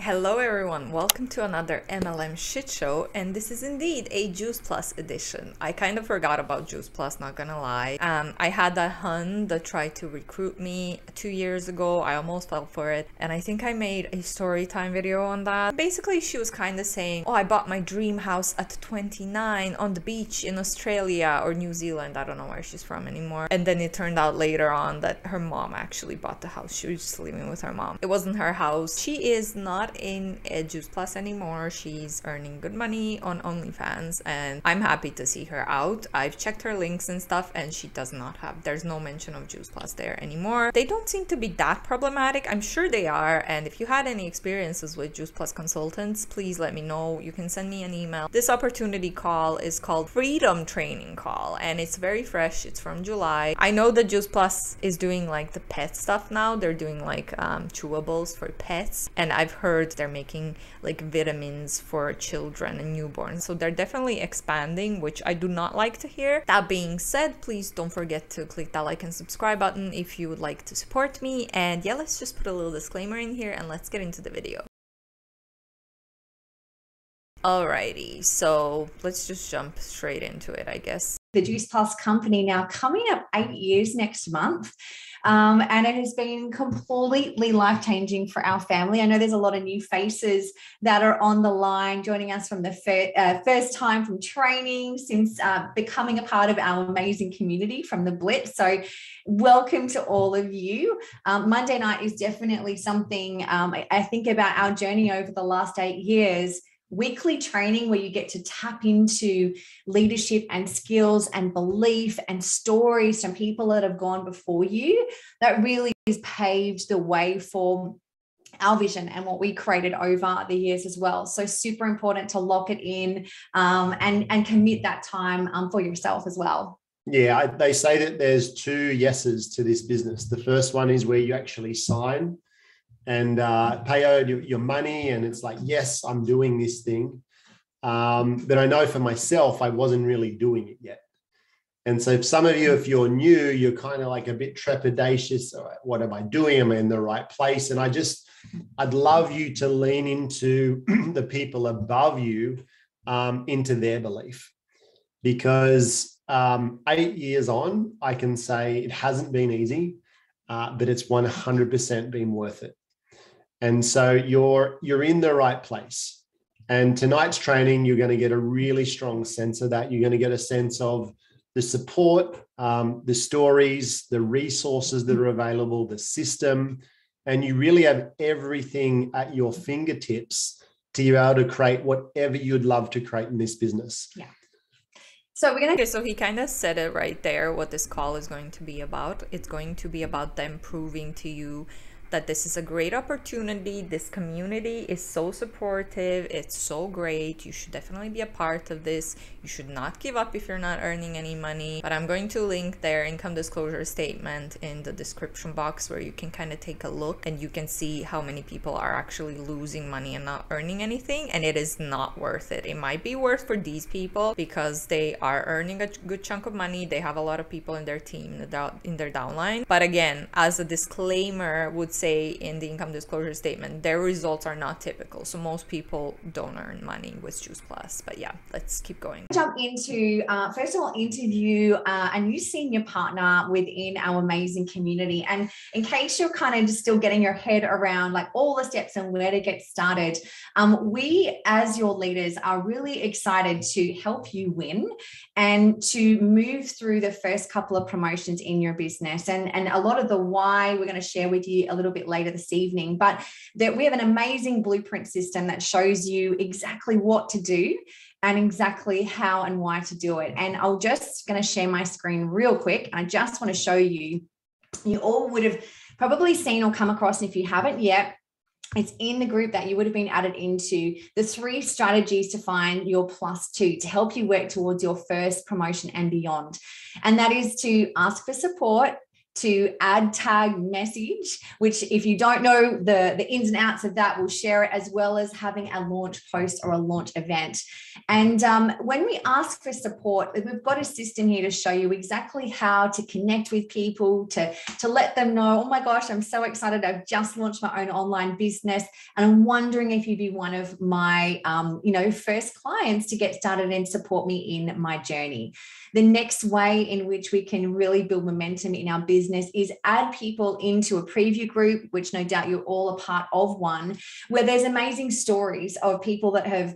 Hello everyone, welcome to another MLM shit show, and this is indeed a Juice Plus edition. I kind of forgot about Juice Plus, not gonna lie. I had that hun that tried to recruit me 2 years ago. I almost fell for it, and I think I made a story time video on that. Basically, she was kind of saying, oh, I bought my dream house at 29 on the beach in Australia or New Zealand. I don't know where she's from anymore. And then it turned out later on that her mom actually bought the house. She was just living with her mom. It wasn't her house. She is not in a Juice Plus anymore. She's earning good money on OnlyFans, and I'm happy to see her out. I've checked her links and stuff, and she does not have, there's no mention of Juice Plus there anymore. They don't seem to be that problematic. I'm sure they are, and if you had any experiences with Juice Plus consultants, please let me know. You can send me an email. This opportunity call is called Freedom Training Call, and it's very fresh. It's from July. I know that Juice Plus is doing like the pet stuff now. They're doing like chewables for pets, and I've heard they're making like vitamins for children and newborns, so they're definitely expanding, which I do not like to hear. That being said, please don't forget to click that like and subscribe button if you would like to support me. And yeah, let's just put a little disclaimer in here and let's get into the video. Alrighty, so let's just jump straight into it, I guess. The Juice Plus company now coming up 8 years next month. And it has been completely life-changing for our family. I know there's a lot of new faces that are on the line joining us from the first time from training since becoming a part of our amazing community from the Blitz. So welcome to all of you. Monday night is definitely something I think about our journey over the last 8 years. Weekly training where you get to tap into leadership and skills and belief and stories from people that have gone before you. That really has paved the way for our vision and what we created over the years as well. So super important to lock it in and commit that time for yourself as well. Yeah, they say that there's 2 yeses to this business. The first one is where you actually sign and pay out your money, and it's like, yes, I'm doing this thing. But I know for myself, I wasn't really doing it yet. And so if some of you, if you're new, you're kind of like a bit trepidatious. What am I doing? Am I in the right place? And I'd love you to lean into the people above you, into their belief, because 8 years on, I can say it hasn't been easy, but it's 100% been worth it. And so you're in the right place. And tonight's training, you're going to get a really strong sense of that. You're going to get a sense of the support, the stories, the resources that are available, the system, and you really have everything at your fingertips to be able to create whatever you'd love to create in this business. Yeah. So so he kind of said it right there, what this call is going to be about. It's going to be about them proving to you that this is a great opportunity. This community is so supportive. It's so great. You should definitely be a part of this. You should not give up if you're not earning any money. But I'm going to link their income disclosure statement in the description box where you can kind of take a look and you can see how many people are actually losing money and not earning anything. And it is not worth it. It might be worth for these people because they are earning a good chunk of money. They have a lot of people in their team, in their downline. But again, as a disclaimer would say in the income disclosure statement, their results are not typical. So most people don't earn money with Juice Plus. But yeah, let's keep going. Jump into, first of all, interview a new senior partner within our amazing community. And in case you're kind of just still getting your head around like all the steps and where to get started, we as your leaders are really excited to help you win and to move through the first couple of promotions in your business. And a lot of the why we're going to share with you a little bit later this evening, but that we have an amazing blueprint system that shows you exactly what to do and exactly how and why to do it. And I'm just going to share my screen real quick. And I just want to show you, you all would have probably seen or come across, and if you haven't yet, it's in the group that you would have been added into, the 3 strategies to find your +2 to help you work towards your first promotion and beyond. And that is to ask for support, to add tag message, which if you don't know the ins and outs of that, we'll share it, as well as having a launch post or a launch event. And when we ask for support, we've got a system here to show you exactly how to connect with people, to let them know, oh my gosh, I'm so excited. I've just launched my own online business, and I'm wondering if you'd be one of my first clients to get started and support me in my journey. The next way in which we can really build momentum in our business is add people into a preview group, which no doubt you're all a part of one, where there's amazing stories of people that have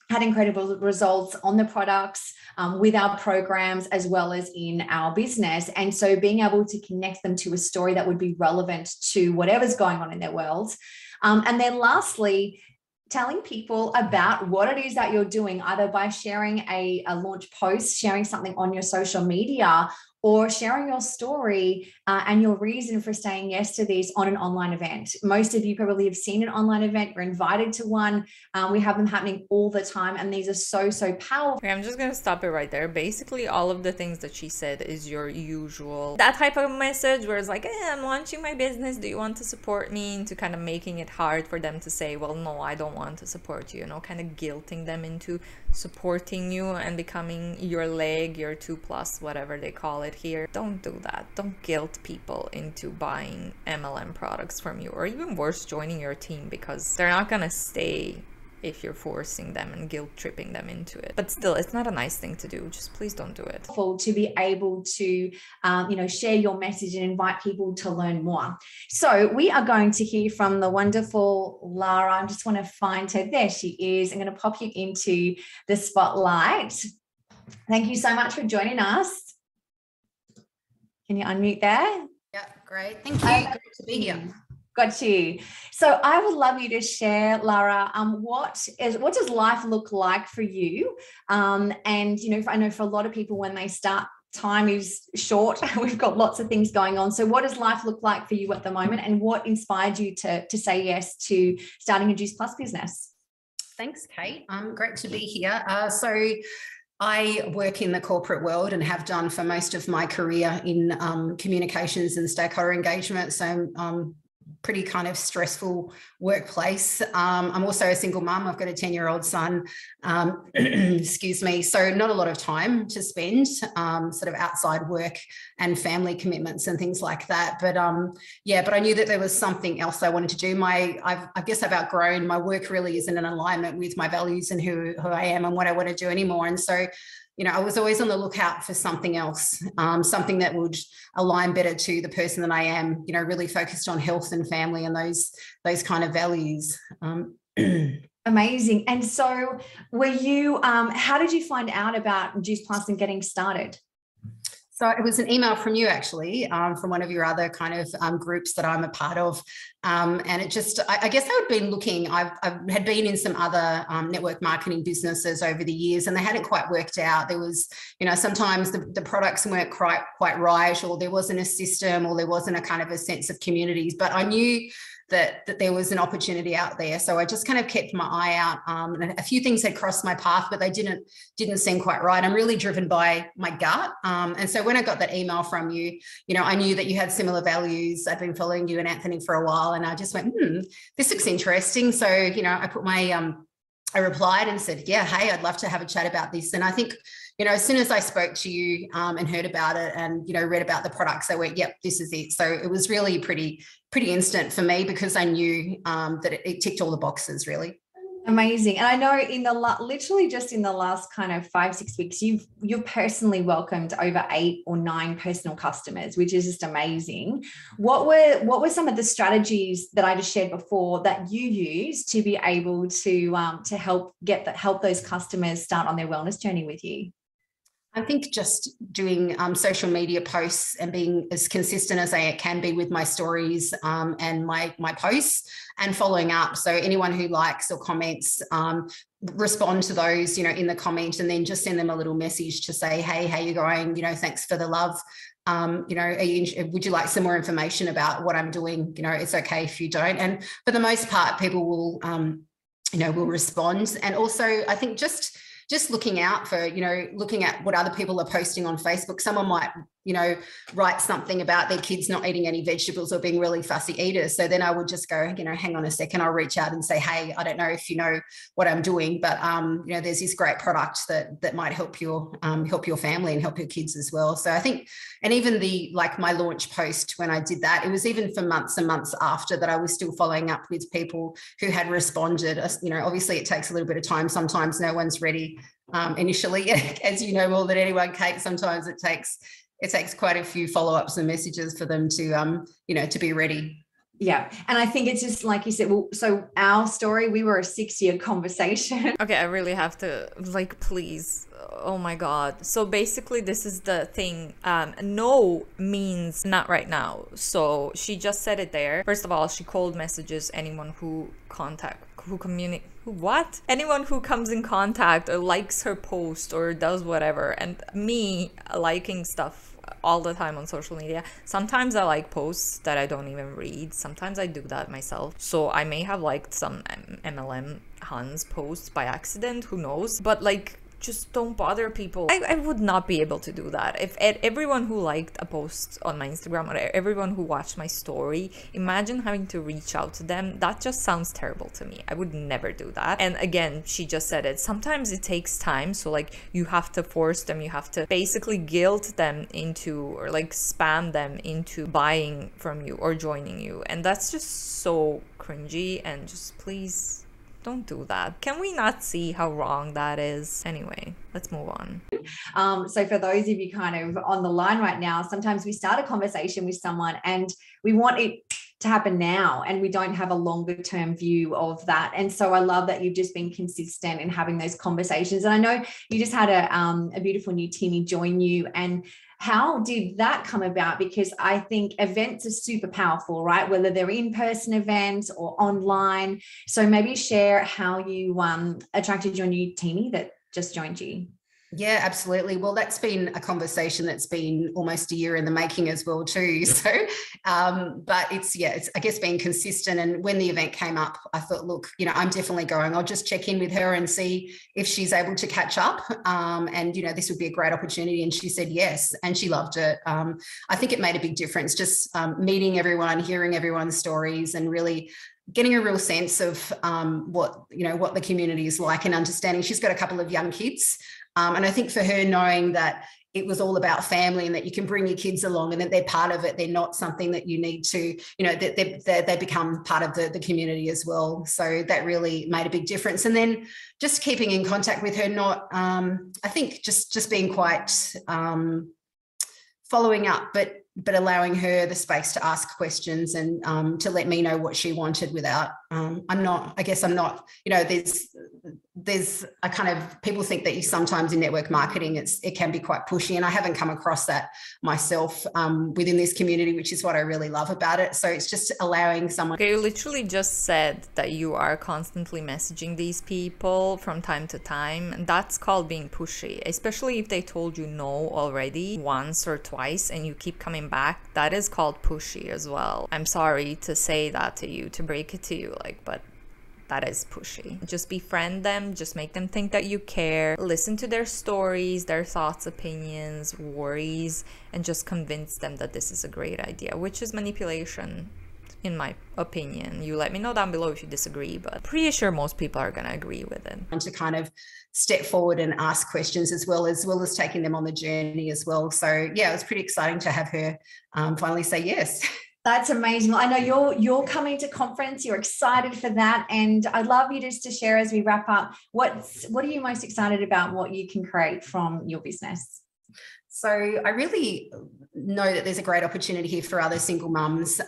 had incredible results on the products, with our programs, as well as in our business. And so being able to connect them to a story that would be relevant to whatever's going on in their world. And then lastly, telling people about what it is that you're doing, either by sharing a launch post, sharing something on your social media, or sharing your story and your reason for saying yes to this on an online event. Most of you probably have seen an online event, you're invited to one. We have them happening all the time, and these are so powerful. Okay, I'm just gonna stop it right there. Basically, all of the things that she said is your usual, that type of message where it's like, hey, I'm launching my business, do you want to support me? Into kind of making it hard for them to say, well, no, I don't want to support you, kind of guilting them into supporting you and becoming your leg, your 2+, whatever they call it here. Don't do that. Don't guilt people into buying MLM products from you, or even worse, joining your team, because they're not gonna stay if you're forcing them and guilt tripping them into it. But still, it's not a nice thing to do. Just please don't do it. To be able to share your message and invite people to learn more. So we are going to hear from the wonderful Lara. I just want to find her. There she is. I'm going to pop you into the spotlight. Thank you so much for joining us. Can you unmute there? Yeah, great. Thank you. Great to be here. Got you. So I would love you to share, Lara, what does life look like for you? And, I know for a lot of people, when they start, time is short. We've got lots of things going on. So what does life look like for you at the moment? And what inspired you to say yes to starting a Juice Plus business? Thanks, Kate. Great to be here. So I work in the corporate world and have done for most of my career in communications and stakeholder engagement. So pretty kind of stressful workplace. I'm also a single mum. I've got a 10-year-old son, excuse me. So not a lot of time to spend sort of outside work and family commitments and things like that. But but I knew that there was something else I wanted to do. I guess I've outgrown, my work really isn't in alignment with my values and who I am and what I want to do anymore. And so I was always on the lookout for something else, something that would align better to the person that I am, really focused on health and family and those kind of values. Amazing. And so were you, how did you find out about Juice Plus and getting started? So it was an email from you, actually, from one of your other kind of groups that I'm a part of. And it just, I guess I had been looking, I had been in some other network marketing businesses over the years, and they hadn't quite worked out. There was, sometimes the products weren't quite right, or there wasn't a system, or there wasn't a kind of a sense of communities. But I knew that there was an opportunity out there. So I just kind of kept my eye out. And a few things had crossed my path, but they didn't seem quite right. I'm really driven by my gut. And so when I got that email from you, I knew that you had similar values. I'd been following you and Anthony for a while, and I just went, this looks interesting. So, I put my, I replied and said, yeah, hey, I'd love to have a chat about this. And I think, as soon as I spoke to you and heard about it and, read about the products, I went, yep, this is it. So it was really pretty instant for me, because I knew that it ticked all the boxes, really. Amazing. And I know literally just in the last kind of 5-6 weeks, you've personally welcomed over 8 or 9 personal customers, which is just amazing. What were some of the strategies that I just shared before that you used to be able to help those customers start on their wellness journey with you? I think just doing social media posts and being as consistent as I can be with my stories and my posts, and following up. So anyone who likes or comments, respond to those, in the comment, and then just send them a little message to say, hey, how you going? Thanks for the love. Would you like some more information about what I'm doing? It's okay if you don't. And for the most part, people will, will respond. And also, I think just looking out for, looking at what other people are posting on Facebook. Someone might write something about their kids not eating any vegetables or being really fussy eaters. So then I would just go, hang on a second, I'll reach out and say, hey, I don't know if you know what I'm doing, but there's this great product that might help your family and help your kids as well. So I think, and even my launch post, when I did that, it was even for months and months after that I was still following up with people who had responded. Obviously it takes a little bit of time. Sometimes no one's ready initially, as you know more than anyone, Kate. Sometimes it takes quite a few follow-ups and messages for them to to be ready. Yeah. And I think it's just like you said, well, so our story, we were a 6-year conversation. Okay, I really have to, please. Oh my God. So basically this is the thing. No means not right now. So she just said it there. First of all, she cold messages anyone anyone who comes in contact or likes her post or does whatever. And me liking stuff all the time on social media. Sometimes I like posts that I don't even read. Sometimes I do that myself. So I may have liked some MLM Hans posts by accident, who knows? But just don't bother people. I would not be able to do that. If everyone who liked a post on my Instagram or everyone who watched my story, imagine having to reach out to them. That just sounds terrible to me. I would never do that. And again, she just said it. Sometimes it takes time. So you have to force them. You have to basically guilt them into, or spam them into buying from you or joining you. And that's just so cringy, and just please don't do that. Can we not see how wrong that is? Anyway, let's move on. So for those of you kind of on the line right now, sometimes we start a conversation with someone and we want it to happen now, and we don't have a longer term view of that. And so I love that you've just been consistent in having those conversations. And I know you just had a beautiful new teenie join you, and how did that come about? Because I think events are super powerful, right? Whether they're in-person events or online. So maybe share how you attracted your new teenie that just joined you. Yeah, absolutely. Well, that's been a conversation that's been almost a year in the making as well too. So, but it's I guess being consistent. And when the event came up, I thought, look, I'm definitely going. I'll just check in with her and see if she's able to catch up. And this would be a great opportunity. And she said yes, and she loved it. I think it made a big difference. Just meeting everyone, hearing everyone's stories, and really getting a real sense of what the community is like, and understanding. She's got a couple of young kids. And I think for her, knowing that it was all about family and that you can bring your kids along and that they're part of it, they're not something that you need to, that they become part of the community as well. So that really made a big difference. And then just keeping in contact with her, I think just being quite following up, but allowing her the space to ask questions and to let me know what she wanted without, I'm not, there's a kind of, people think that you sometimes in network marketing, it can be quite pushy, and I haven't come across that myself within this community, which is what I really love about it. So it's just allowing someone. Okay, you literally just said that you are constantly messaging these people from time to time, and that's called being pushy, especially if they told you no already once or twice and you keep coming back. That is called pushy as well. I'm sorry to say that to you, to break it to you, but that is pushy. Just befriend them, just make them think that you care, listen to their stories, their thoughts, opinions, worries, and just convince them that this is a great idea, which is manipulation, in my opinion. You let me know down below if you disagree, but pretty sure most people are gonna agree with it. And to kind of step forward and ask questions as well as taking them on the journey as well. So yeah, it was pretty exciting to have her finally say yes. That's amazing. I know you're coming to conference. You're excited for that, and I'd love you just to share as we wrap up. What are you most excited about? What you can create from your business? So I really know that there's a great opportunity here for other single mums, who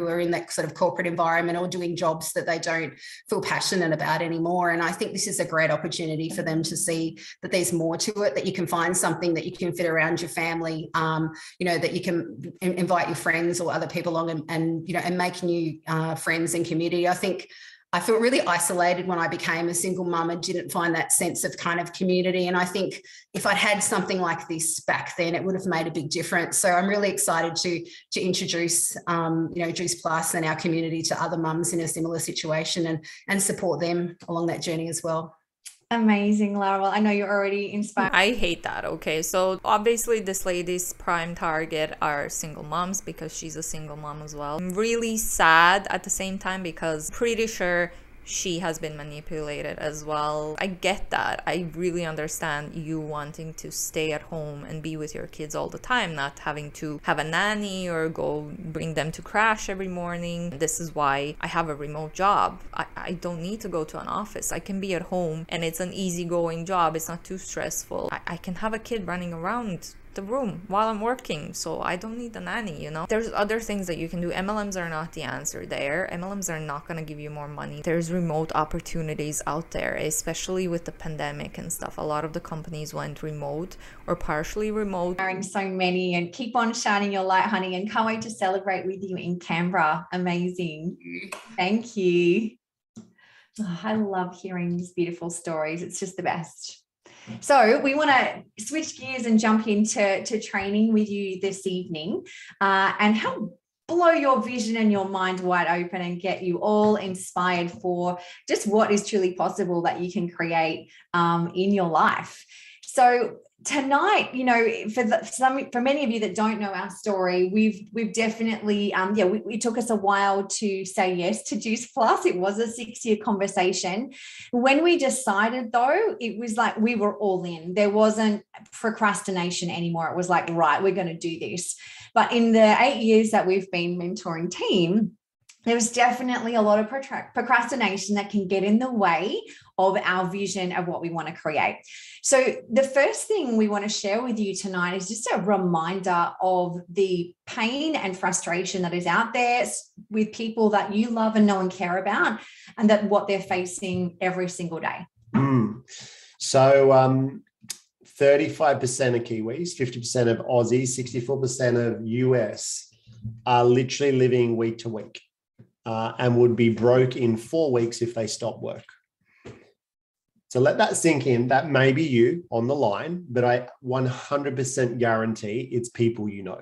are in that sort of corporate environment or doing jobs that they don't feel passionate about anymore. And I think this is a great opportunity for them to see that there's more to it, that you can find something that you can fit around your family, that you can invite your friends or other people along and make new friends and community. I felt really isolated when I became a single mum and didn't find that sense of kind of community. And I think if I'd had something like this back then, it would have made a big difference. So I'm really excited to introduce, Juice Plus and our community to other mums in a similar situation and support them along that journey as well. Amazing, Lara. Well, I know you're already inspired. I hate that. Okay, so obviously this lady's prime target are single moms because she's a single mom as well. I'm really sad at the same time because pretty sure she has been manipulated as well. I get that. I really understand you wanting to stay at home and be with your kids all the time, not having to have a nanny or go bring them to crash every morning. This is why I have a remote job. I don't need to go to an office. I can be at home and it's an easygoing job. It's not too stressful. I can have a kid running around the room while I'm working, so I don't need a nanny, you know. There's other things that you can do. MLMs are not the answer there. MLMs are not going to give you more money. There's remote opportunities out there, especially with the pandemic and stuff. A lot of the companies went remote or partially remote. So many, and keep on shining your light, honey, and can't wait to celebrate with you in Canberra. Amazing. Thank you. Oh, I love hearing these beautiful stories. It's just the best. So we want to switch gears and jump into training with you this evening and help blow your vision and your mind wide open and get you all inspired for just what is truly possible that you can create in your life. So tonight, you know, for many of you that don't know our story, we've definitely it took us a while to say yes to Juice Plus. It was a 6-year conversation. When we decided, though, it was like we were all in. There wasn't procrastination anymore. It was like, right, we're going to do this. But in the 8 years that we've been mentoring team, there was definitely a lot of procrastination that can get in the way of our vision of what we want to create. So the first thing we want to share with you tonight is just a reminder of the pain and frustration that is out there with people that you love and know and care about, and that what they're facing every single day. So 35% of Kiwis, 50% of Aussies, 64% of US are literally living week to week. And would be broke in 4 weeks if they stop work. So let that sink in. That may be you on the line, but I 100% guarantee it's people you know.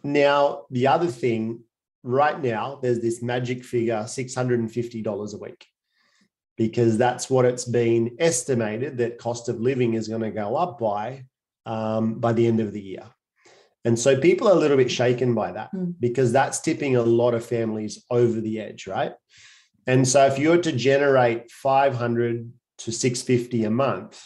Now, the other thing, right now, there's this magic figure, $650 a week, because that's what it's been estimated that cost of living is going to go up by the end of the year. And so people are a little bit shaken by that because that's tipping a lot of families over the edge, right? And so if you were to generate 500 to 650 a month,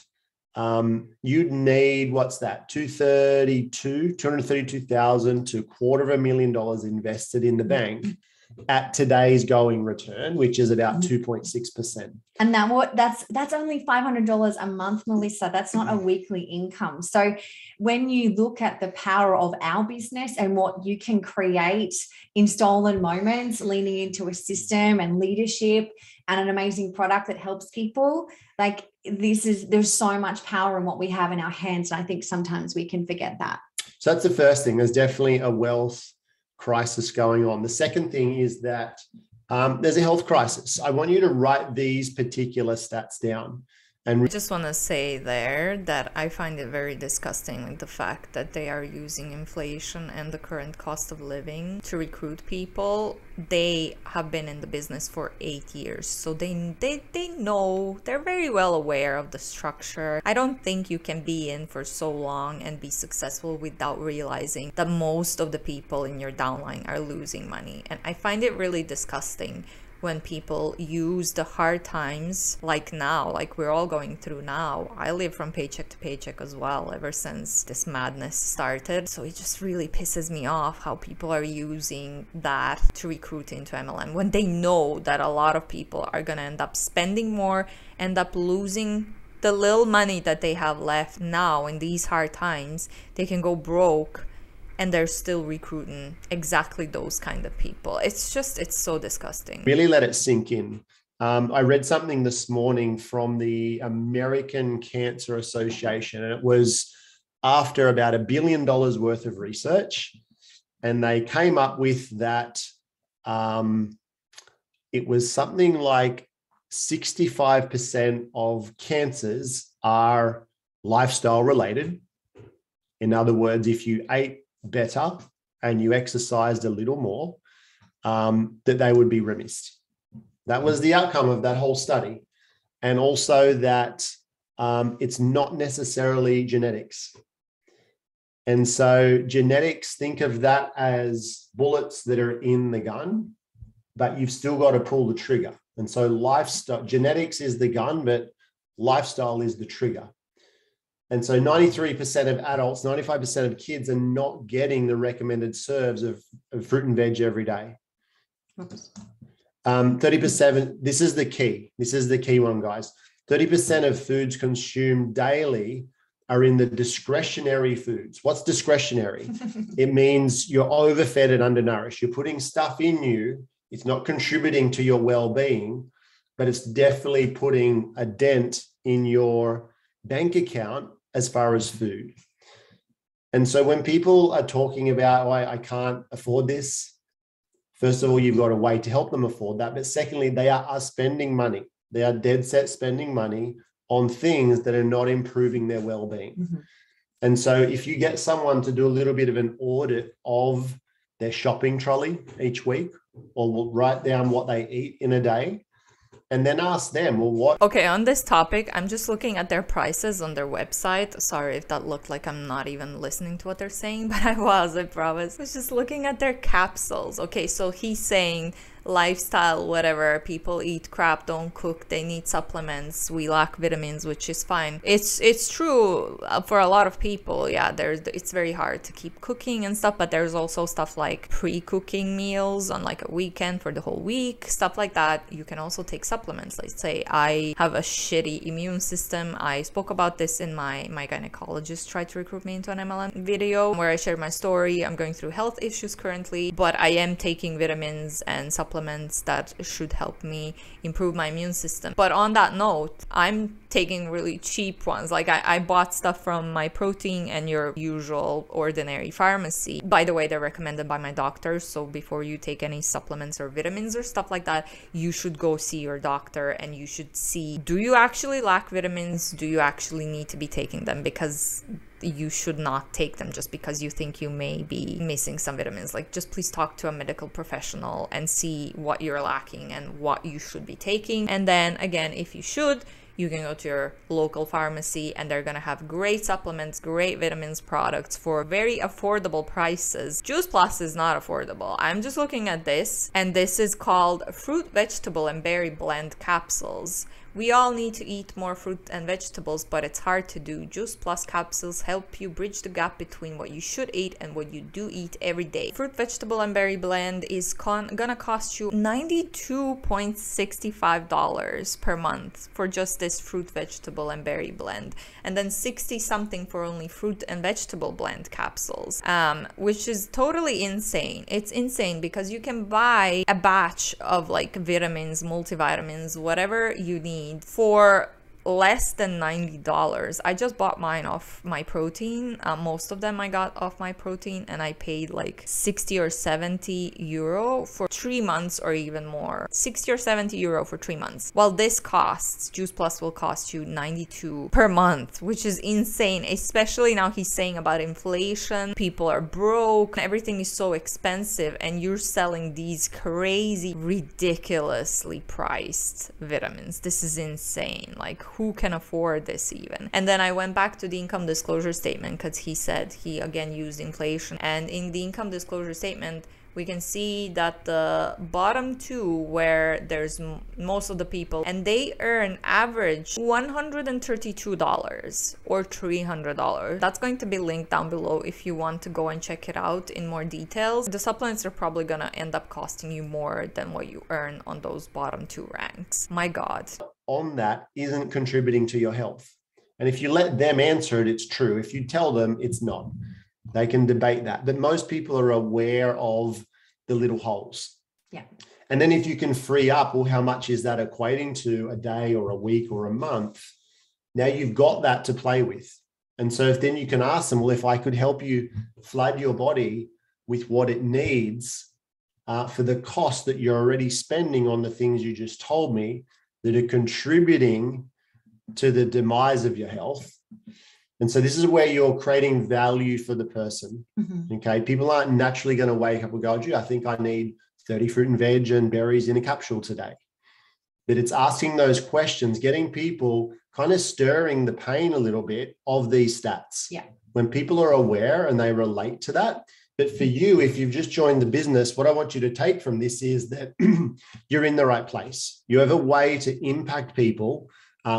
you'd need, what's that? 232,000 to $250,000 invested in the bank at today's going return, which is about 2.6%. And that's only $500 a month, Melissa. That's not a weekly income. So when you look at the power of our business and what you can create in stolen moments, leaning into a system and leadership and an amazing product that helps people, like there's so much power in what we have in our hands. And I think sometimes we can forget that. So that's the first thing. There's definitely a wealth crisis going on. The second thing is that there's a health crisis. I want you to write these particular stats down. And I just want to say there that I find it very disgusting, like the fact that they are using inflation and the current cost of living to recruit people. They have been in the business for 8 years, so they know, they're very well aware of the structure. I don't think you can be in for so long and be successful without realizing that most of the people in your downline are losing money. And I find it really disgusting when people use the hard times like now, like we're all going through now. I live from paycheck to paycheck as well ever since this madness started. So it just really pisses me off how people are using that to recruit into MLM when they know that a lot of people are going to end up spending more, end up losing the little money that they have left now in these hard times. They can go broke, and they're still recruiting exactly those kind of people. It's so disgusting. Really let it sink in. I read something this morning from the American Cancer Association, and it was after about $1 billion worth of research. And they came up with that it was something like 65% of cancers are lifestyle related. In other words, if you ate better and you exercised a little more, that they would be remiss. That was the outcome of that whole study. and also that it's not necessarily genetics. And so genetics, think of that as bullets that are in the gun, but you've still got to pull the trigger. And so lifestyle, genetics is the gun, but lifestyle is the trigger. And so 93% of adults, 95% of kids are not getting the recommended serves of fruit and veg every day. 30%, this is the key. This is the key one, guys. 30% of foods consumed daily are in the discretionary foods. What's discretionary? It means you're overfed and undernourished. You're putting stuff in you. It's not contributing to your well-being, but it's definitely putting a dent in your bank account as far as food. And so when people are talking about, oh, I can't afford this, first of all, you've got a way to help them afford that. But secondly, they are spending money. They are dead set spending money on things that are not improving their well-being. Mm-hmm. And so if you get someone to do a little bit of an audit of their shopping trolley each week, or will write down what they eat in a day, and then ask them, well, what? Okay, on this topic, I'm just looking at their prices on their website. Sorry if that looked like I'm not even listening to what they're saying, but I promise. I was just looking at their capsules. Okay, so he's saying lifestyle, whatever, people eat crap, don't cook, they need supplements, we lack vitamins, which is fine. It's true for a lot of people. Yeah, it's very hard to keep cooking and stuff, but there's also stuff like pre-cooking meals on like a weekend for the whole week, stuff like that. You can also take supplements. Let's say I have a shitty immune system. I spoke about this in my gynecologist tried to recruit me into an MLM video where I shared my story. I'm going through health issues currently, but I am taking vitamins and supplements that should help me improve my immune system. But on that note, I'm taking really cheap ones. Like I bought stuff from My Protein and your usual ordinary pharmacy. By the way, they're recommended by my doctor. So before you take any supplements or vitamins or stuff like that, you should go see your doctor and you should see, do you actually lack vitamins? Do you actually need to be taking them? Because you should not take them just because you think you may be missing some vitamins. Like, just please talk to a medical professional and see what you're lacking and what you should be taking. And then again, if you should, you can go to your local pharmacy and they're gonna have great supplements, great vitamins products for very affordable prices. Juice Plus is not affordable. I'm just looking at this, and this is called Fruit, Vegetable and Berry Blend Capsules. We all need to eat more fruit and vegetables, but it's hard to do. Juice Plus capsules help you bridge the gap between what you should eat and what you do eat every day. Fruit, vegetable, and berry blend is gonna cost you $92.65 per month for just this fruit, vegetable, and berry blend, and then 60 something for only fruit and vegetable blend capsules, which is totally insane. It's insane because you can buy a batch of like vitamins, multivitamins, whatever you need for less than $90. I just bought mine off My Protein. Most of them I got off My Protein, and I paid like 60 or 70 euro for 3 months or even more. 60 or 70 euro for 3 months. While this costs, Juice Plus will cost you 92 per month, which is insane. Especially now he's saying about inflation, people are broke, everything is so expensive, and you're selling these crazy, ridiculously priced vitamins. This is insane. Like, who can afford this even? And then I went back to the income disclosure statement because he said he again used inflation. And in the income disclosure statement, we can see that the bottom two, where there's most of the people, and they earn average $132 or $300. That's going to be linked down below if you want to go and check it out in more details. The supplements are probably gonna end up costing you more than what you earn on those bottom two ranks. My God. On that isn't contributing to your health. And if you let them answer it, it's true. If you tell them, it's not. They can debate that. But most people are aware of the little holes. Yeah. And then if you can free up, well, how much is that equating to a day or a week or a month? Now you've got that to play with. And so if then you can ask them, well, if I could help you flood your body with what it needs for the cost that you're already spending on the things you just told me that are contributing to the demise of your health. And so this is where you're creating value for the person. Mm-hmm. Okay. People aren't naturally going to wake up and go, gee, I think I need 30 fruit and veg and berries in a capsule today. but it's asking those questions, getting people kind of stirring the pain a little bit of these stats. Yeah. When people are aware and they relate to that. But for you, if you've just joined the business, what I want you to take from this is that you're in the right place. You have a way to impact people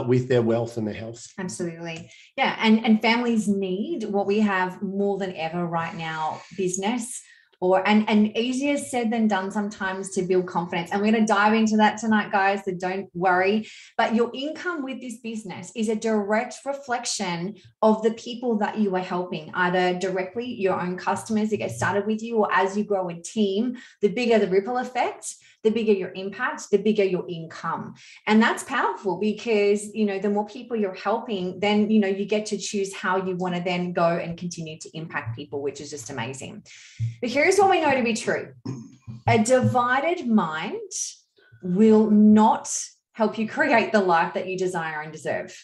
with their wealth and their health. Absolutely. Yeah. And families need what we have more than ever right now, business. And easier said than done sometimes to build confidence. And we're going to dive into that tonight, guys, so don't worry. But your income with this business is a direct reflection of the people that you are helping, either directly your own customers that get started with you, or as you grow a team, the bigger the ripple effect, the bigger your impact, the bigger your income. And that's powerful because, the more people you're helping, then, you get to choose how you want to then go and continue to impact people, which is just amazing. But here's what we know to be true. A divided mind will not help you create the life that you desire and deserve.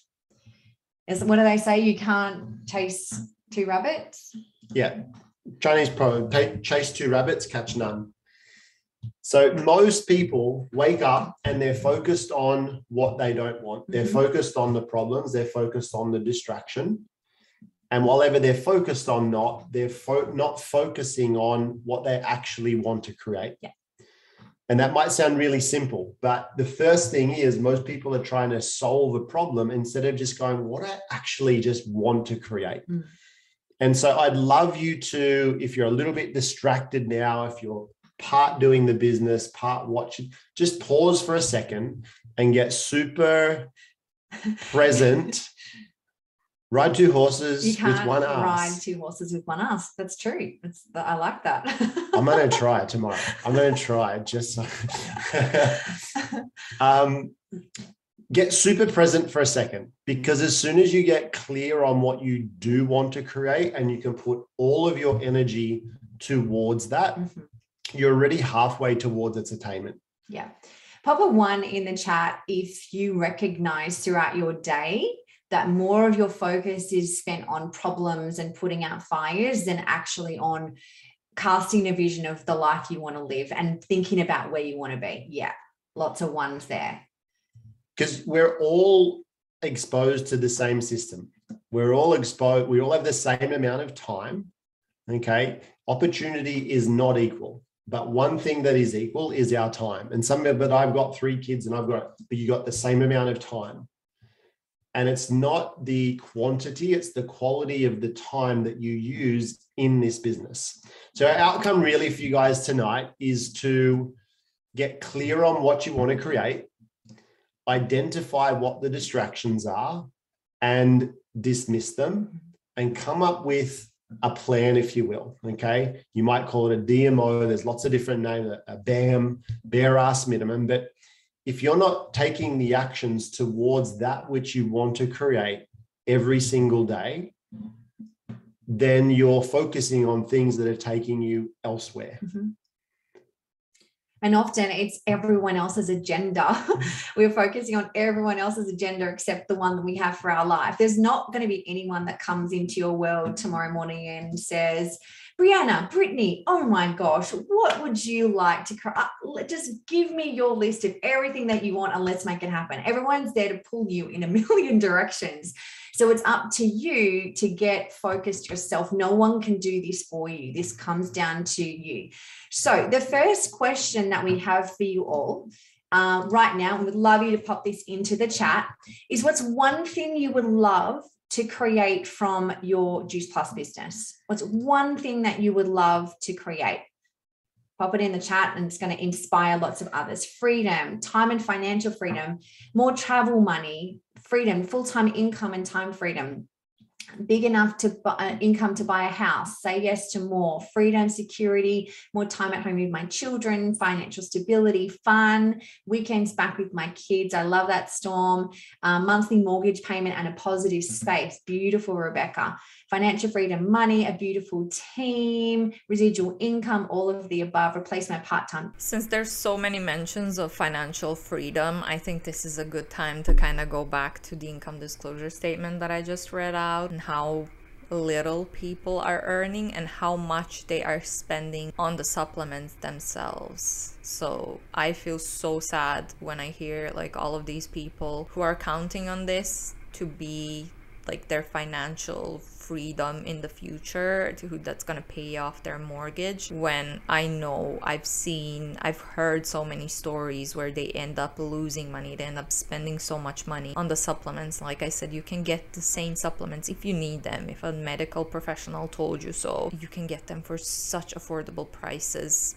What do they say? You can't chase two rabbits? Yeah. Chinese proverb, chase two rabbits, catch none. So most people wake up and they're focused on what they don't want. They're focused on the problems. They're focused on the distraction. And whatever they're focused on, they're not focusing on what they actually want to create. Yeah. And that might sound really simple, but the first thing is most people are trying to solve a problem instead of just going, what I actually just want to create. And so I'd love you to, if you're a little bit distracted now, if you're part doing the business, part watching, just pause for a second and get super present. Ride two horses with one ass. Ride two horses with one ass. That's true. I like that. I'm going to try it tomorrow. I'm going to try it just so. Get super present for a second, because as soon as you get clear on what you do want to create and you can put all of your energy towards that, you're already halfway towards its attainment. Yeah. Pop a 1 in the chat if you recognize throughout your day that more of your focus is spent on problems and putting out fires than actually on casting a vision of the life you want to live and thinking about where you want to be. Yeah. Lots of 1s there. Because we're all exposed to the same system. We're all exposed. We all have the same amount of time. Okay. Opportunity is not equal. But one thing that is equal is our time. And but I've got 3 kids and but you got the same amount of time. And it's not the quantity, it's the quality of the time that you use in this business. So our outcome really for you guys tonight is to get clear on what you want to create, identify what the distractions are and dismiss them, and come up with a plan, if you will. Okay. You might call it a DMO. There's lots of different names, a BAM, bare ass minimum. But if you're not taking the actions towards that which you want to create every single day, then you're focusing on things that are taking you elsewhere. And often it's everyone else's agenda. We're focusing on everyone else's agenda except the one that we have for our life. There's not going to be anyone that comes into your world tomorrow morning and says, Brianna, Brittany, oh my gosh, what would you like to just give me your list of everything that you want and let's make it happen. Everyone's there to pull you in a million directions. So it's up to you to get focused yourself. No one can do this for you. This comes down to you. So the first question that we have for you all right now, and we'd love you to pop this into the chat, is what's one thing you would love to create from your Juice Plus business? What's one thing that you would love to create? Pop it in the chat and it's going to inspire lots of others. Freedom, time and financial freedom, more travel money, freedom, full-time income and time freedom, big enough to income to buy a house, say yes to more, freedom, security, more time at home with my children, financial stability, fun, weekends back with my kids. I love that, Storm. Monthly mortgage payment and a positive space. Beautiful, Rebecca. Financial freedom, money, a beautiful team, residual income, all of the above, replace my part-time. Since there's so many mentions of financial freedom, I think this is a good time to kind of go back to the income disclosure statement that I just read out and how little people are earning and how much they are spending on the supplements themselves. So I feel so sad when I hear like all of these people who are counting on this to be like their financial freedom in the future, to who that's gonna pay off their mortgage, when I know I've heard so many stories where they end up losing money, they end up spending so much money on the supplements. Like I said, you can get the same supplements if you need them, if a medical professional told you so. You can get them for such affordable prices,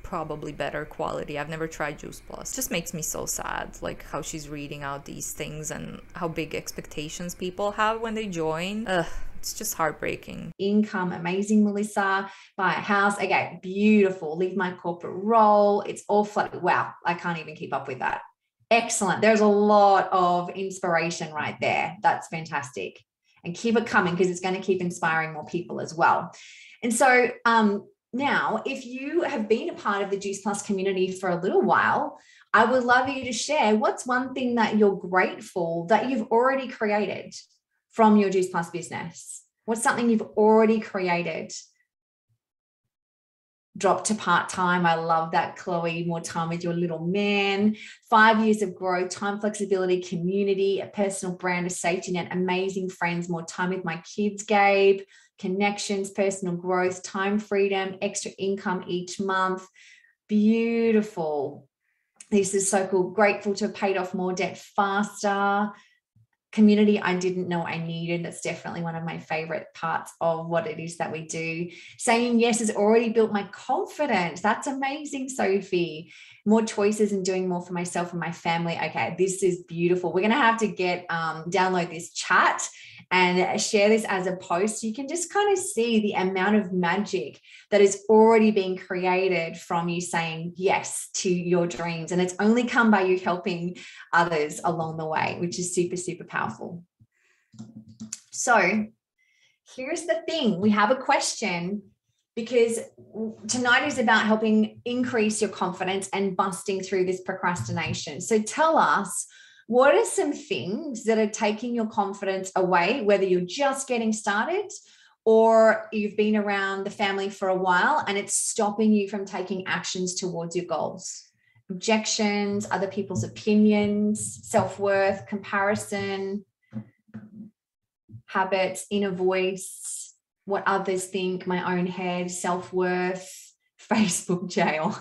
probably better quality. I've never tried Juice Plus. It just makes me so sad, like how she's reading out these things and how big expectations people have when they join. It's just heartbreaking. Income, amazing, Melissa. Buy a house. Okay, beautiful. Leave my corporate role. It's all flooded. Wow, I can't even keep up with that. Excellent. There's a lot of inspiration right there. That's fantastic. And keep it coming, because it's going to keep inspiring more people as well. And so, now, if you have been a part of the Juice Plus community for a little while, I would love you to share what's one thing that you're grateful that you've already created from your Juice Plus business. What's something you've already created? Drop to part-time. I love that, Chloe. More time with your little man. 5 years of growth, time, flexibility, community, a personal brand of safety net, amazing friends, more time with my kids, Gabe. Connections, personal growth, time freedom, extra income each month. Beautiful. This is so cool. Grateful to have paid off more debt faster. Community I didn't know I needed. That's definitely one of my favorite parts of what it is that we do. Saying yes has already built my confidence. That's amazing, Sophie. More choices and doing more for myself and my family. Okay, this is beautiful. We're going to have to get download this chat and share this as a post. You can just kind of see the amount of magic that is already being created from you saying yes to your dreams. And it's only come by you helping others along the way, which is super, super powerful. So here's the thing. We have a question, because tonight is about helping increase your confidence and busting through this procrastination. So tell us, what are some things that are taking your confidence away, whether you're just getting started or you've been around the family for a while and it's stopping you from taking actions towards your goals? Objections, other people's opinions, self-worth, comparison, habits, inner voice, what others think, my own head, self-worth, Facebook jail.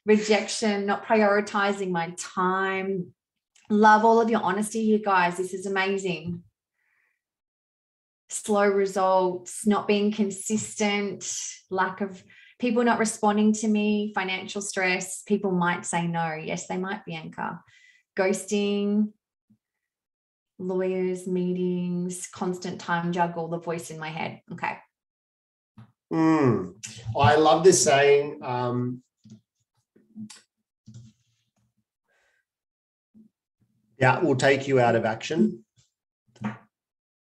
Rejection, not prioritizing my time. Love all of your honesty here, guys. This is amazing. Slow results, not being consistent, lack of people not responding to me, financial stress. People might say no. Yes, they might, Bianca. Ghosting, lawyers, meetings, constant time juggle, the voice in my head. Okay. I love this saying, doubt will take you out of action,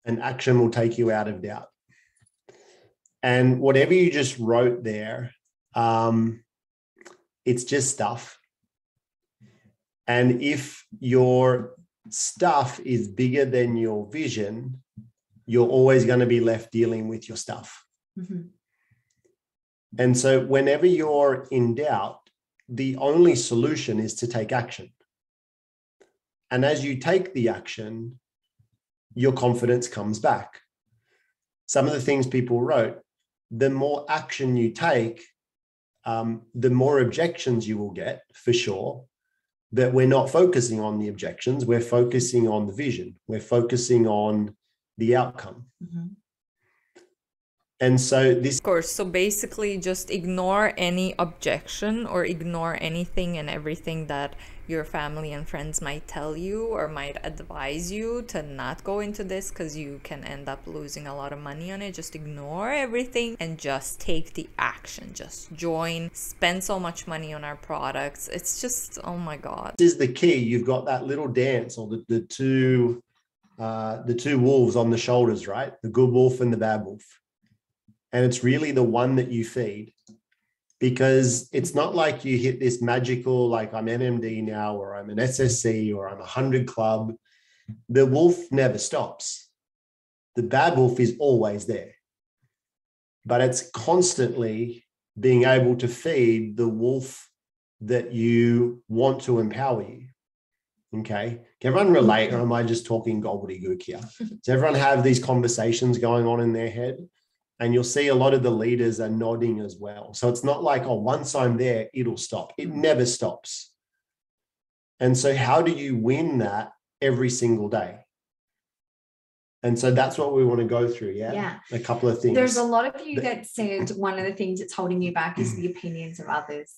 and action will take you out of doubt. And whatever you just wrote there, it's just stuff. And if your stuff is bigger than your vision, you're always going to be left dealing with your stuff. And so whenever you're in doubt, the only solution is to take action. And as you take the action, your confidence comes back. Some of the things people wrote, the more action you take, the more objections you will get, for sure. But we're not focusing on the objections. We're focusing on the vision. We're focusing on the outcome. And so this, of course, so basically just ignore any objection or ignore anything and everything that your family and friends might tell you or might advise you to not go into this, because you can end up losing a lot of money on it. Just ignore everything and just take the action. Just join, spend so much money on our products. It's just, oh my God. this is the key. You've got that little dance, or the two wolves on the shoulders, right? The good wolf and the bad wolf. And it's really the one that you feed, because it's not like you hit this magical, like I'm NMD now, or I'm an SSC, or I'm 100 club. The wolf never stops. The bad wolf is always there, but it's constantly being able to feed the wolf that you want to empower you. Okay. Can everyone relate, or am I just talking gobbledygook here? Does everyone have these conversations going on in their head? And you'll see a lot of the leaders are nodding as well. So it's not like, oh, once I'm there, it'll stop. It never stops. And so how do you win that every single day? And so that's what we want to go through. Yeah. A couple of things. There's a lot of you that said one of the things that's holding you back is the opinions of others.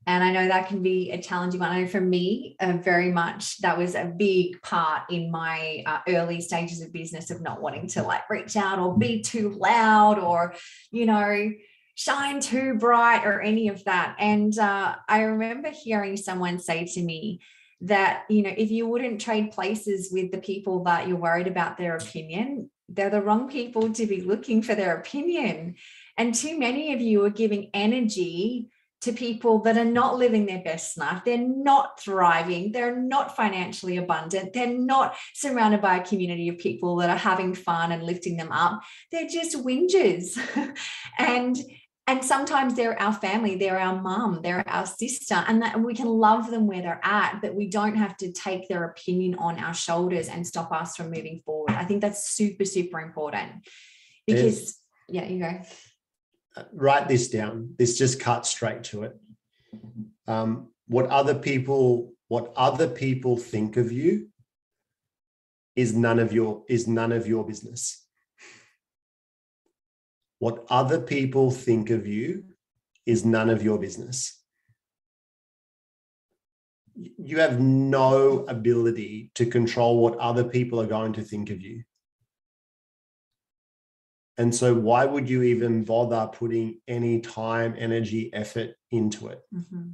And I know that can be a challenging one. I know for me, very much that was a big part in my early stages of business, of not wanting to like reach out or be too loud or, you know, shine too bright or any of that. And I remember hearing someone say to me that, you know, if you wouldn't trade places with the people that you're worried about their opinion, they're the wrong people to be looking for their opinion. And too many of you are giving energy to people that are not living their best life. They're not thriving. They're not financially abundant. They're not surrounded by a community of people that are having fun and lifting them up. They're just whingers. and sometimes they're our family, they're our mum, they're our sister, and that we can love them where they're at, but we don't have to take their opinion on our shoulders and stop us from moving forward. I think that's super, super important because, yeah, you go. Write this down. This just cuts straight to it. What other people think of you is none of your business. What other people think of you is none of your business. You have no ability to control what other people are going to think of you. And so why would you even bother putting any time, energy, effort into it? Mm-hmm.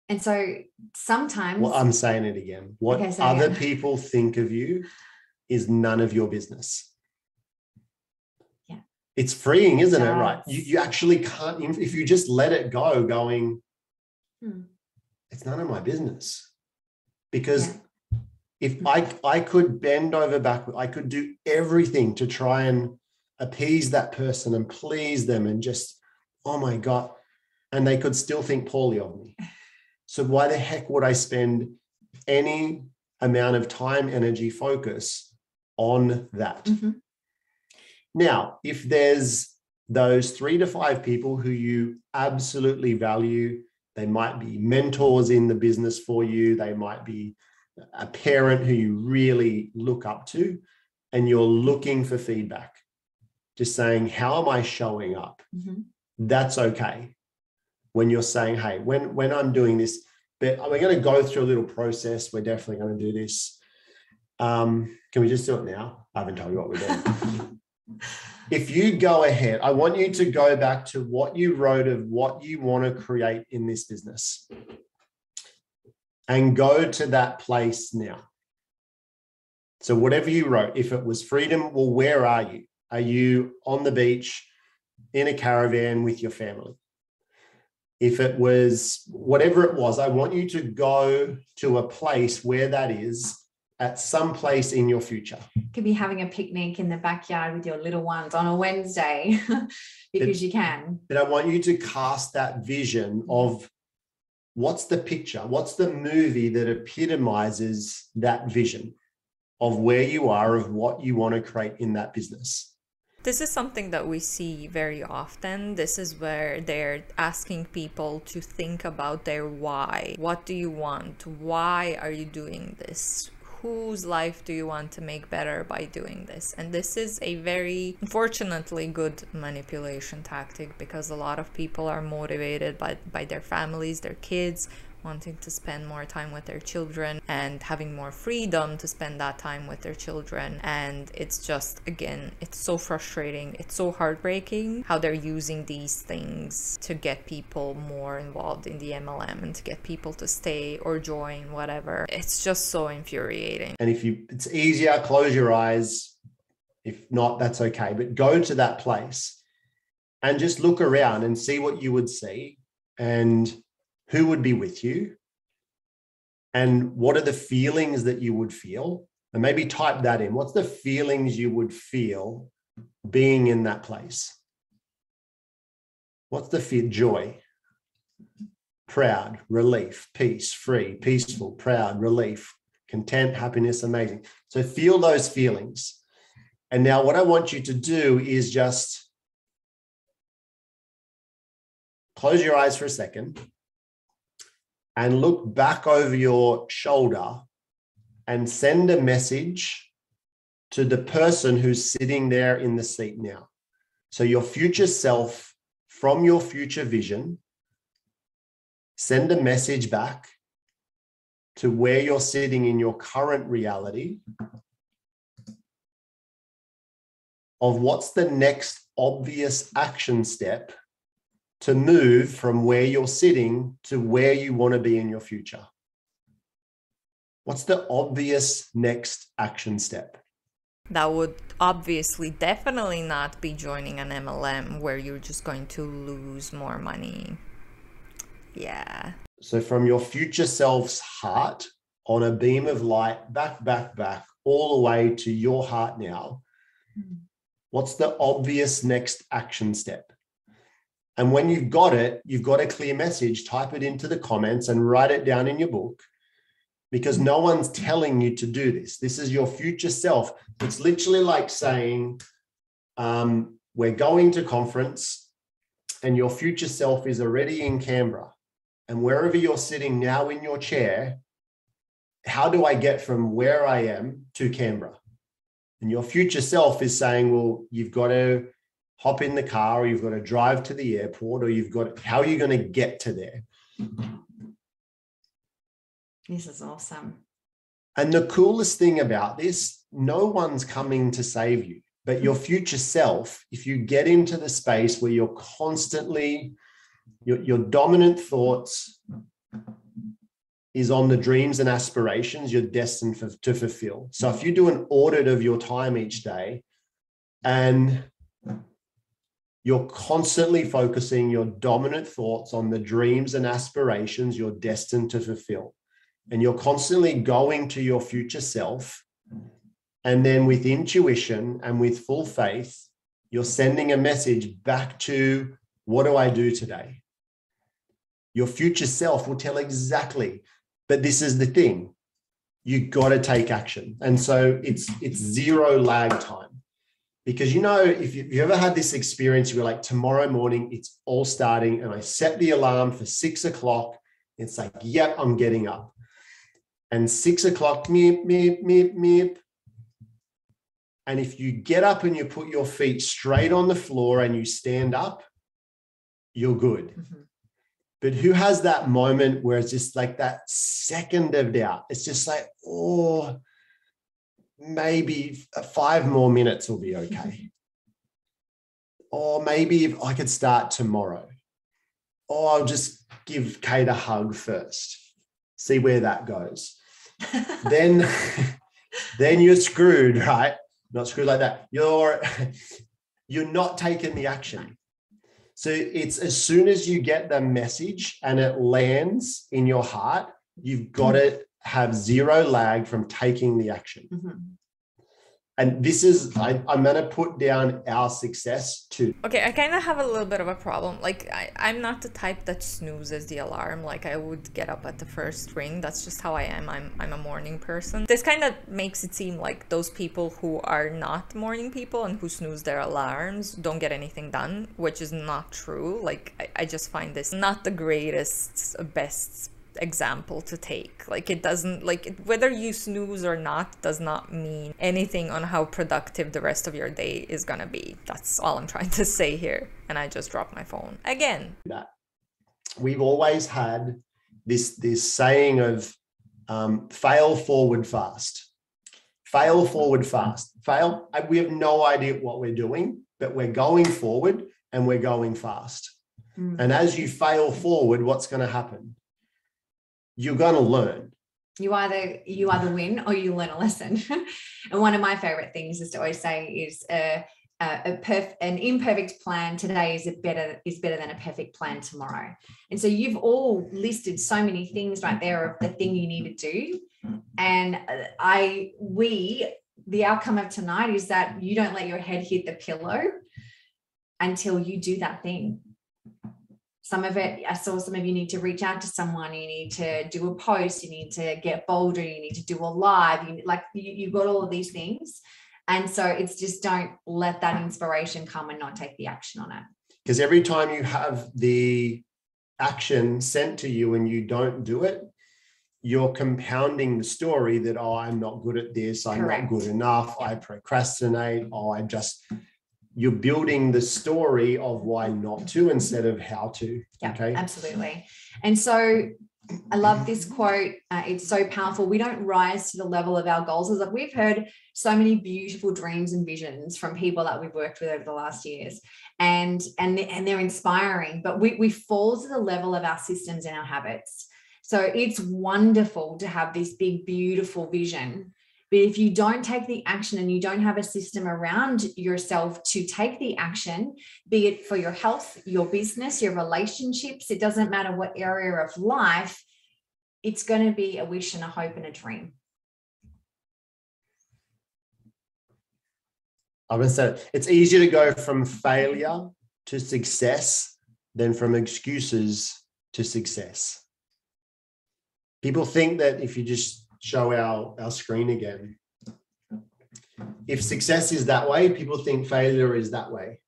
And so sometimes... Well, I'm saying it again. What other people think of you is none of your business. Yeah. It's freeing, isn't it? Right. You actually can't, if you just let it go going, it's none of my business. Because if I could bend over backward, I could do everything to try and appease that person and please them and just, oh my God, and they could still think poorly of me. So why the heck would I spend any amount of time, energy, focus on that? Mm-hmm. Now, if there's those 3 to 5 people who you absolutely value, they might be mentors in the business for you, they might be a parent who you really look up to, and you're looking for feedback, just saying, how am I showing up? Mm-hmm. That's okay. When you're saying, hey, when I'm doing this, but we're going to go through a little process. We're definitely going to do this. Can we just do it now? I haven't told you what we're doing. If you go ahead, I want you to go back to what you wrote of what you want to create in this business. And go to that place now. So whatever you wrote, if it was freedom, well, where are you? Are you on the beach in a caravan with your family? If it was whatever it was, I want you to go to a place where that is at some place in your future. Could be having a picnic in the backyard with your little ones on a Wednesday because you can. But I want you to cast that vision of what's the picture? What's the movie that epitomizes that vision of where you are, of what you want to create in that business? This is something that we see very often. This is where they're asking people to think about their why. What do you want? Why are you doing this? Whose life do you want to make better by doing this? And this is a very, unfortunately, good manipulation tactic, because a lot of people are motivated by their families, their kids, wanting to spend more time with their children and having more freedom to spend that time with their children. And it's just, again, it's so frustrating. It's so heartbreaking how they're using these things to get people more involved in the MLM and to get people to stay or join, whatever. It's just so infuriating. And if it's easier, close your eyes. If not, that's okay. But go to that place and just look around and see what you would see and who would be with you, and what are the feelings that you would feel, And maybe type that in. What's the feelings you would feel being in that place? What's the fear? Joy, proud, relief, peace, free, peaceful, proud, relief, content, happiness, amazing. So feel those feelings. And now what I want you to do is just close your eyes for a second and look back over your shoulder and send a message to the person who's sitting there in the seat now. So your future self, from your future vision, send a message back to where you're sitting in your current reality of what's the next obvious action step to move from where you're sitting to where you want to be in your future. What's the obvious next action step? That would obviously definitely not be joining an MLM where you're just going to lose more money. Yeah. So from your future self's heart on a beam of light, back, all the way to your heart now, what's the obvious next action step? And when you've got it, you've got a clear message, type it into the comments and write it down in your book, because no one's telling you to do this. This is your future self. It's literally like saying, we're going to conference and your future self is already in Canberra. And wherever you're sitting now in your chair, how do I get from where I am to Canberra? And your future self is saying, well, you've got to hop in the car, or you've got to drive to the airport, or how are you going to get to there? This is awesome. And the coolest thing about this, no one's coming to save you, but your future self, if you get into the space where you're constantly, your dominant thoughts is on the dreams and aspirations you're destined to fulfill. So if you do an audit of your time each day and you're constantly focusing your dominant thoughts on the dreams and aspirations you're destined to fulfill, and you're constantly going to your future self, and then with intuition and with full faith, you're sending a message back to, what do I do today? Your future self will tell exactly, but this is the thing, you got to take action. And so it's zero lag time. Because, you know, if you ever had this experience, you're like, tomorrow morning, it's all starting, and I set the alarm for 6 o'clock. It's like, yep, I'm getting up. And 6 o'clock, meep, meep, meep, meep. And if you get up and you put your feet straight on the floor and you stand up, you're good. Mm-hmm. But who has that moment where it's just like that second of doubt? It's just like, oh, maybe 5 more minutes will be okay. Or maybe if I could start tomorrow. Or I'll just give Kate a hug first. See where that goes. then you're screwed, right? Not screwed like that. You're not taking the action. So it's as soon as you get the message and it lands in your heart, you've got to have zero lag from taking the action. Mm-hmm. And this is, I'm going to put down our success too. Okay, I kind of have a little bit of a problem. Like, I'm not the type that snoozes the alarm. Like, I would get up at the first ring. That's just how I am. I'm a morning person. This kind of makes it seem like those people who are not morning people and who snooze their alarms don't get anything done, which is not true. Like, I just find this not the greatest, best example to take. Like, it doesn't, like, whether you snooze or not does not mean anything on how productive the rest of your day is gonna be. That's all I'm trying to say here. And I just dropped my phone again. We've always had this saying of fail forward fast. Fail forward fast. Fail. We have no idea what we're doing, but we're going forward and we're going fast. And as you fail forward, what's going to happen? You're going to learn. You either win or you learn a lesson. And one of my favorite things is to always say is an imperfect plan today is better than a perfect plan tomorrow. And so you've all listed so many things right there of the thing you need to do. And the outcome of tonight is that you don't let your head hit the pillow until you do that thing. Some of it, I saw some of you need to reach out to someone, you need to do a post, you need to get bolder, you need to do a live, you've got all of these things. And so it's just, don't let that inspiration come and not take the action on it. Because every time you have the action sent to you and you don't do it, you're compounding the story that, oh, I'm not good at this, I'm Correct. not good enough, I procrastinate, you're building the story of why not to instead of how to. Yeah, okay, absolutely. And so I love this quote. It's so powerful. We don't rise to the level of our goals. Like, we've heard so many beautiful dreams and visions from people that we've worked with over the last years, and they're inspiring, but we fall to the level of our systems and our habits. So it's wonderful to have this big, beautiful vision, but if you don't take the action and you don't have a system around yourself to take the action, be it for your health, your business, your relationships, it doesn't matter what area of life, it's going to be a wish and a hope and a dream. I would say it's easier to go from failure to success than from excuses to success. People think that if you just show our screen again, if success is that way, people think failure is that way.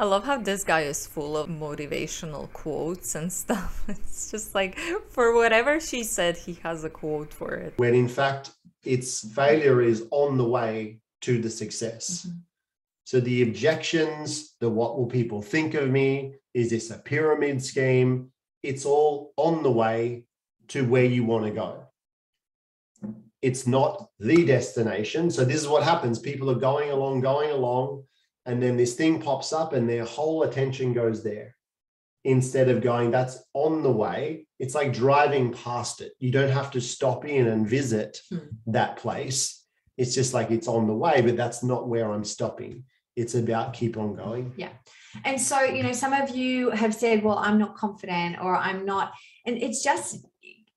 I love how this guy is full of motivational quotes and stuff. It's just like, for whatever she said, he has a quote for it. When in fact, it's failure is on the way to the success. Mm-hmm. So the objections, the what will people think of me? Is this a pyramid scheme? It's all on the way to where you want to go. It's not the destination. So this is what happens. People are going along, and then this thing pops up and their whole attention goes there. Instead of going, that's on the way. It's like driving past it. You don't have to stop in and visit that place. It's just like, it's on the way, but that's not where I'm stopping. It's about keep on going. Yeah. And so, some of you have said, well, I'm not confident, or I'm not, and it's just,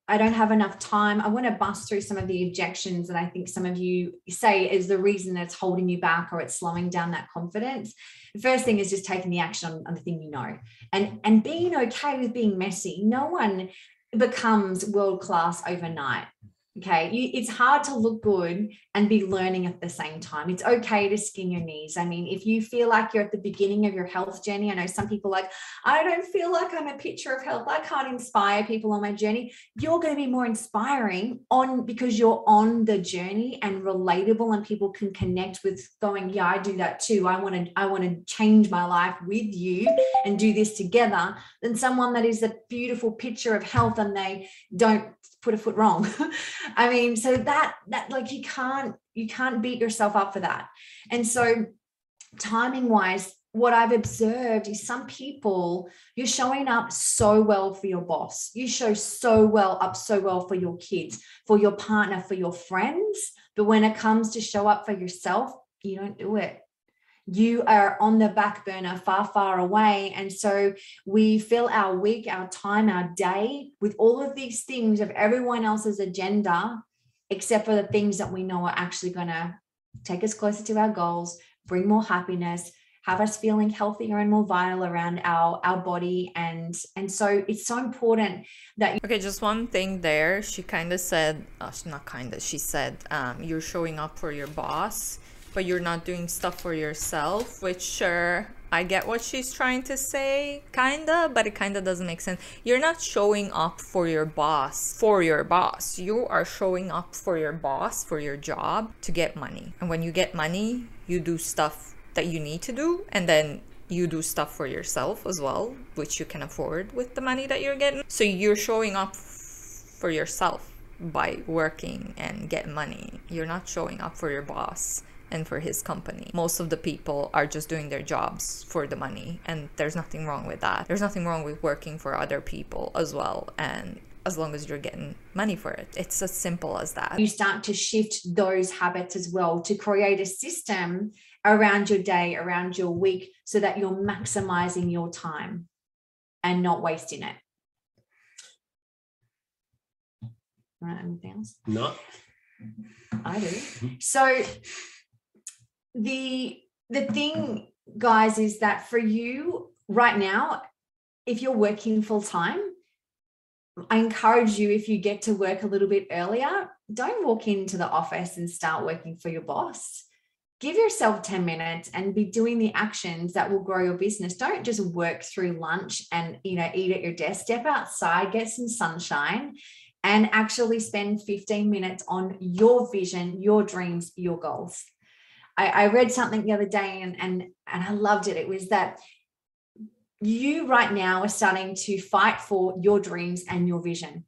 I don't have enough time. I want to bust through some of the objections that I think some of you say is the reason that's holding you back, or it's slowing down that confidence. The first thing is just taking the action on the thing you know, and being okay with being messy. No one becomes world-class overnight. Okay. It's hard to look good and be learning at the same time. It's okay to skin your knees. I mean, if you feel like you're at the beginning of your health journey, I know some people like, I don't feel like I'm a picture of health, I can't inspire people on my journey. You're going to be more inspiring because you're on the journey and relatable, and people can connect with going, yeah, I do that too. I want to change my life with you and do this together, than someone that is a beautiful picture of health and they don't put a foot wrong. I mean, so that like, you can't beat yourself up for that. And so timing wise, what I've observed is some people, you're showing up so well for your boss. You show so well for your kids, for your partner, for your friends. But when it comes to show up for yourself, you don't do it. You are on the back burner, far, far away. And so we fill our week, our time, our day with all of these things of everyone else's agenda, except for the things that we know are actually going to take us closer to our goals, bring more happiness, have us feeling healthier and more vital around our body. And so it's so important that Okay, just one thing there. She kind of said, she said, you're showing up for your boss, but you're not doing stuff for yourself, which sure, I get what she's trying to say, kinda, but it kinda doesn't make sense. You're not showing up for your boss. You are showing up for your boss, for your job, to get money. And when you get money, you do stuff that you need to do, and then you do stuff for yourself as well, which you can afford with the money that you're getting. So you're showing up for yourself by working and getting money. You're not showing up for your boss and for his company. Most of the people are just doing their jobs for the money, and there's nothing wrong with that. There's nothing wrong with working for other people as well, and as long as you're getting money for it. It's as simple as that. You start to shift those habits as well, to create a system around your day, around your week, so that you're maximizing your time and not wasting it. Right, anything else? No. I do. So the thing, guys, is that for you right now, if you're working full time, I encourage you, if you get to work a little bit earlier, don't walk into the office and start working for your boss. Give yourself 10 minutes and be doing the actions that will grow your business. Don't just work through lunch and, eat at your desk. Step outside, get some sunshine, and actually spend 15 minutes on your vision, your dreams, your goals. I read something the other day and I loved it. It was that you right now are starting to fight for your dreams and your vision.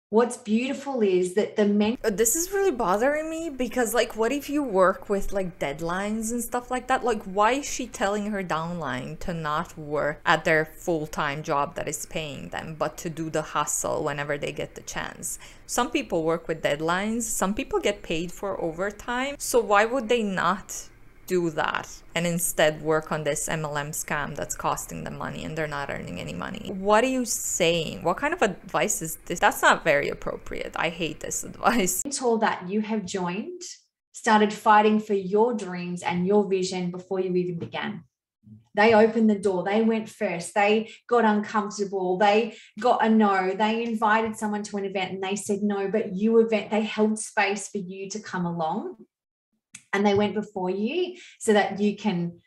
What's beautiful is that this is really bothering me, because what if you work with deadlines and stuff like that? Why is she telling her downline to not work at their full-time job that is paying them, but to do the hustle whenever they get the chance? Some people work with deadlines, some people get paid for overtime, so why would they not do that and instead work on this MLM scam that's costing them money and they're not earning any money? What are you saying? What kind of advice is this? That's not very appropriate. I hate this advice. Until that you have joined, started fighting for your dreams and your vision before you even began. They opened the door. They went first. They got uncomfortable. They got a no. They invited someone to an event and they said no, but they held space for you to come along. And they went before you so that you can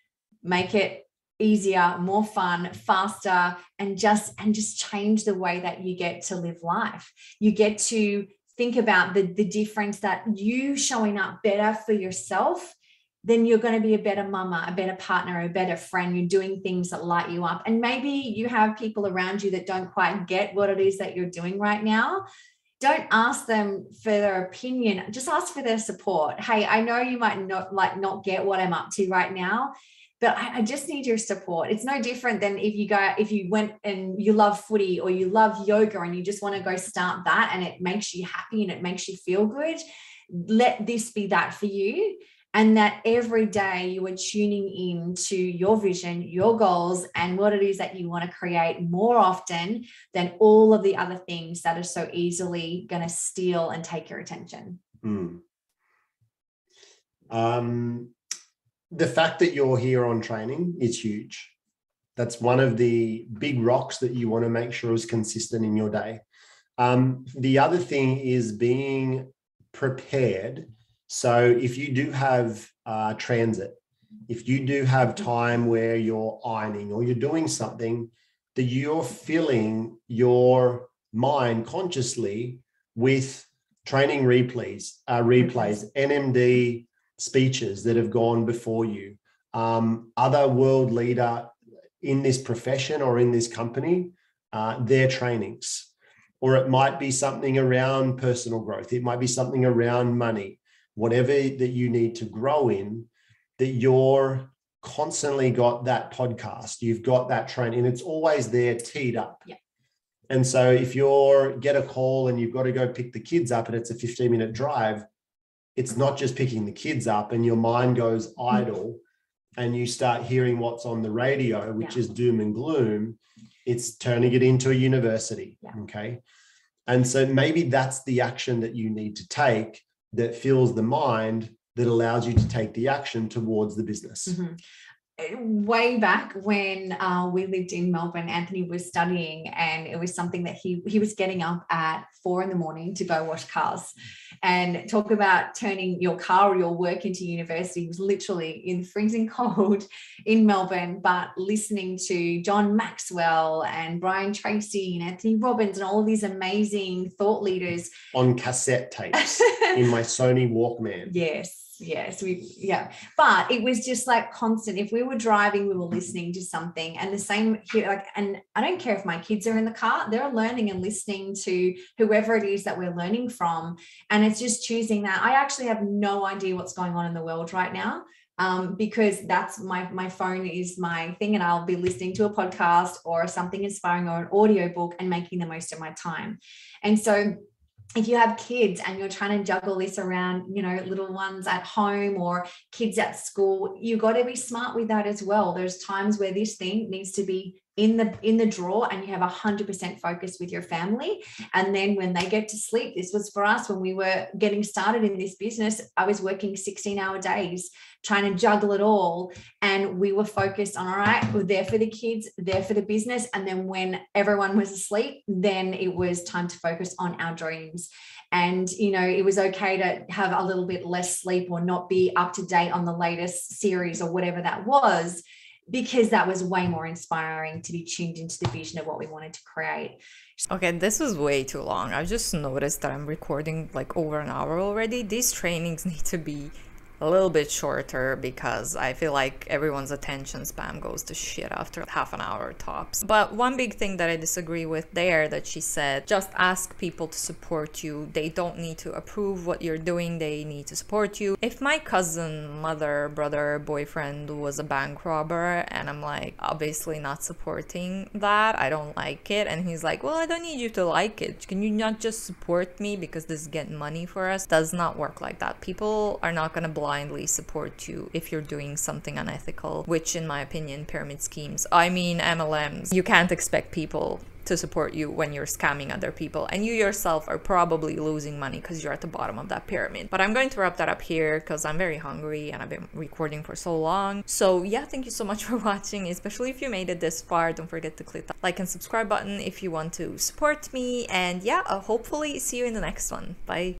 make it easier, more fun, faster, and just change the way that you get to live life. You get to think about the difference that you showing up better for yourself, then you're going to be a better mama, a better partner, a better friend. You're doing things that light you up. And maybe you have people around you that don't quite get what it is that you're doing right now. Don't ask them for their opinion. Just ask for their support. Hey, I know you might not get what I'm up to right now, but I just need your support. It's no different than if you went and you love footy or you love yoga and you just want to go start that and it makes you happy and it makes you feel good. Let this be that for you. And that every day you are tuning in to your vision, your goals, and what it is that you want to create more often than all of the other things that are so easily going to steal and take your attention. The fact that you're here on training is huge. That's one of the big rocks that you want to make sure is consistent in your day. The other thing is being prepared. So if you do have transit, if you do have time where you're ironing or you're doing something, that you're filling your mind consciously with training replays, NMD speeches that have gone before you, other world leader in this profession or in this company, their trainings. Or it might be something around personal growth. It might be something around money. Whatever that you need to grow in, that you're constantly got that podcast, you've got that training, and it's always there teed up. Yeah. And so if you get a call and you've got to go pick the kids up and it's a 15-minute drive, it's not just picking the kids up and your mind goes idle and you start hearing what's on the radio, which is doom and gloom. It's turning it into a university. Yeah. Okay. And so maybe that's the action that you need to take, that fills the mind, that allows you to take the action towards the business. Way back when we lived in Melbourne, Anthony was studying, and it was something that he was getting up at 4 a.m. to go wash cars. And talk about turning your car or your work into university. He was literally in freezing cold in Melbourne, but listening to John Maxwell and Brian Tracy and Anthony Robbins and all these amazing thought leaders. On cassette tapes in my Sony Walkman. Yes, but it was just like constant. If we were driving, we were listening to something, and the same here. And I don't care if my kids are in the car; they're learning and listening to whoever it is that we're learning from, and it's just choosing that. I actually have no idea what's going on in the world right now, because that's my phone is my thing, and I'll be listening to a podcast or something inspiring or an audiobook and making the most of my time, and so. If you have kids and you're trying to juggle this around, little ones at home or kids at school, you've got to be smart with that as well. There's times where this thing needs to be in the drawer and you have 100% focus with your family. And then when they get to sleep, this was for us when we were getting started in this business, I was working 16-hour days trying to juggle it all. And we were focused on, all right, we're there for the kids, there for the business. And then when everyone was asleep, then it was time to focus on our dreams. And, you know, it was okay to have a little bit less sleep or not be up to date on the latest series or whatever that was, because that was way more inspiring to be tuned into the vision of what we wanted to create. Okay, this was way too long. I've just noticed that I'm recording like over an hour already. These trainings need to be a little bit shorter because I feel like everyone's attention span goes to shit after half an hour tops. But one big thing that I disagree with there that she said, just ask people to support you. They don't need to approve what you're doing. They need to support you. If my cousin, mother, brother, boyfriend was a bank robber and I'm like obviously not supporting that, I don't like it, and he's like, well, I don't need you to like it. Can you not just support me because this is getting money for us? Does not work like that. People are not gonna blindly support you if you're doing something unethical, which in my opinion, pyramid schemes, I mean MLMs. You can't expect people to support you when you're scamming other people, and you yourself are probably losing money because you're at the bottom of that pyramid. But I'm going to wrap that up here because I'm very hungry and I've been recording for so long. So yeah, thank you so much for watching, especially if you made it this far. Don't forget to click that like and subscribe button if you want to support me, and yeah, I'll hopefully see you in the next one. Bye.